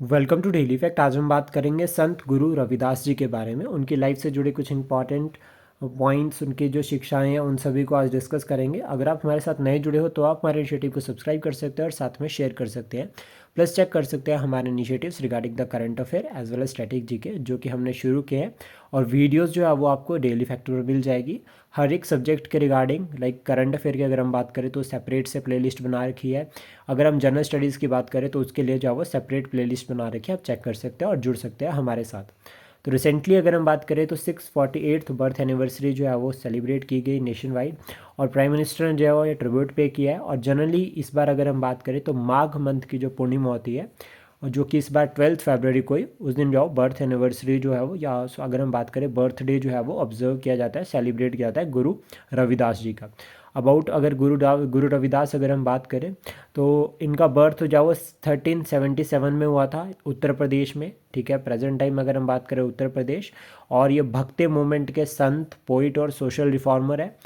Welcome to daily fact. आज हम बात करेंगे संत गुरु रविदास जी के बारे में। उनकी लाइफ से जुड़े कुछ इंपॉर्टेंट पॉइंट्स, उनकी जो शिक्षाएं हैं उन सभी को आज डिस्कस करेंगे। अगर आप हमारे साथ नए जुड़े हो तो आप हमारे इनिशिएटिव को सब्सक्राइब कर सकते हैं और साथ में शेयर कर सकते हैं। प्लस चेक कर सकते हैं हमारे initiatives regarding the current affair as well as static G K, जो कि हमने शुरू किए हैं। और वीडियोज़ जो है वो आपको डेली फैक्ट पर मिल जाएगी। हर एक सब्जेक्ट के रिगार्डिंग, लाइक करंट अफेयर की अगर हम बात करें तो सेपरेट से प्लेलिस्ट बना रखी है। अगर हम जनरल स्टडीज़ की बात करें तो उसके लिए जो है वो सेपरेट प्लेलिस्ट बना रखी है, आप चेक कर सकते हैं और जुड़ सकते हैं हमारे साथ। तो रिसेंटली अगर हम बात करें तो 648th बर्थ एनिवर्सरी जो है वो सेलिब्रेट की गई नेशन वाइड, और प्राइम मिनिस्टर ने जो है वो ये ट्रिब्यूट पे किया है। और जनरली इस बार अगर हम बात करें तो माघ मंथ की जो पूर्णिमा होती है, और जो कि इस बार 12 फरवरी को ही, उस दिन जो है बर्थ एनिवर्सरी जो है वो, या अगर हम बात करें बर्थडे जो है वो ऑब्जर्व किया जाता है, सेलिब्रेट किया जाता है गुरु रविदास जी का। अबाउट अगर गुरु रविदास अगर हम बात करें तो इनका बर्थ जो है वो 1377 में हुआ था उत्तर प्रदेश में। ठीक है, प्रेजेंट टाइम अगर हम बात करें उत्तर प्रदेश। और ये भक्ति मूवमेंट के संत, पोइट और सोशल रिफॉर्मर है।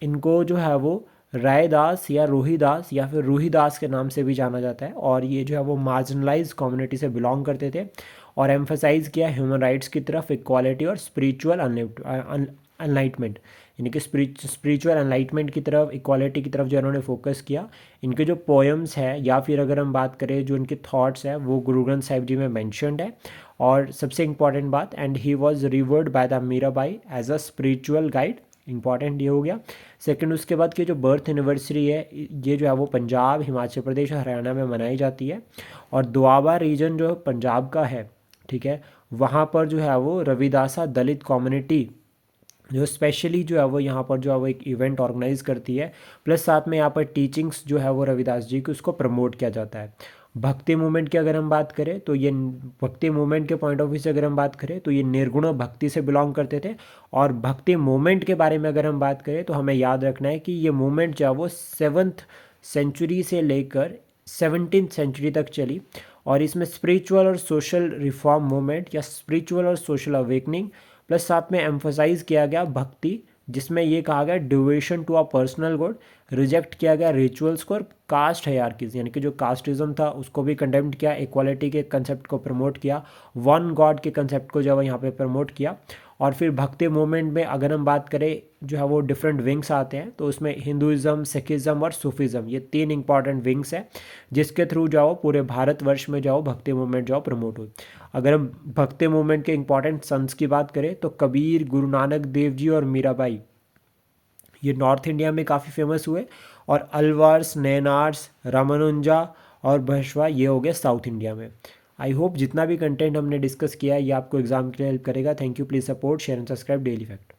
इनको जो है वो रायदास या रोहिदास या फिर रूहीदास के नाम से भी जाना जाता है। और ये जो है वो मार्जिनलाइज कम्युनिटी से बिलोंग करते थे और एम्फसाइज किया ह्यूमन राइट्स की तरफ, इक्वालिटी और स्पिरिचुअल अनलाइटमेंट, यानी कि स्पिरिचुअल एनलाइटमेंट की तरफ, इक्वालिटी की तरफ जो इन्होंने फोकस किया। इनके जो पोएम्स हैं या फिर अगर हम बात करें जो इनके थॉट्स हैं वो गुरु ग्रंथ साहिब जी में मैंशनड है। और सबसे इंपॉर्टेंट बात, and he was revered by the Mirabai as a spiritual guide. Important ये हो गया। सेकंड, उसके बाद की जो बर्थ एनिवर्सरी है ये जो है वो पंजाब, हिमाचल प्रदेश और हरियाणा में मनाई जाती है। और दोआबा रीजन जो पंजाब का है, ठीक है, वहाँ पर जो है वो रविदासा दलित कम्युनिटी जो स्पेशली जो है वो यहाँ पर जो है वो एक इवेंट ऑर्गेनाइज करती है। प्लस साथ में यहाँ पर टीचिंग्स जो है वो रविदास जी की, उसको प्रमोट किया जाता है। भक्ति मूवमेंट की अगर हम बात करें तो ये भक्ति मूवमेंट के पॉइंट ऑफ व्यू से अगर हम बात करें तो ये निर्गुण भक्ति से बिलोंग करते थे। और भक्ति मूवमेंट के बारे में अगर हम बात करें तो हमें याद रखना है कि ये मूवमेंट जो है वो 7th सेंचुरी से लेकर 17th सेंचुरी तक चली। और इसमें स्पिरिचुअल और सोशल रिफॉर्म मूवमेंट या स्पिरिचुअल और सोशल अवेकनिंग, प्लस साथ में एम्फोसाइज किया गया भक्ति, जिसमें ये कहा गया devotion to a personal god, reject किया गया रिचुअल्स को, और कास्ट हायरार्कीज यानी कि जो कास्टिज्म था उसको भी कंडेम्ड किया, इक्वालिटी के कंसेप्ट को प्रमोट किया, वन गॉड के कंसेप्ट को जो है यहाँ पे प्रमोट किया। और फिर भक्ति मूवमेंट में अगर हम बात करें जो है वो डिफरेंट विंग्स आते हैं, तो उसमें हिंदुज़म, सिखिज़म और सूफीज़म, ये 3 इंपॉर्टेंट विंग्स हैं जिसके थ्रू जो है वो पूरे भारतवर्ष में जो है भक्ति मूवमेंट जो है प्रमोट हुई। अगर हम भक्ति मूवमेंट के इंपॉर्टेंट संस की बात करें तो कबीर, गुरु नानक देव जी और मीराबाई, ये नॉर्थ इंडिया में काफ़ी फेमस हुए। और अलवार्स, नैनार्स, रामानुजा और बसवा, ये हो गए साउथ इंडिया में। आई होप जितना भी कंटेंट हमने डिस्कस किया है ये आपको एग्जाम के लिए हेल्प करेगा। Thank you, please support, share and subscribe daily fact.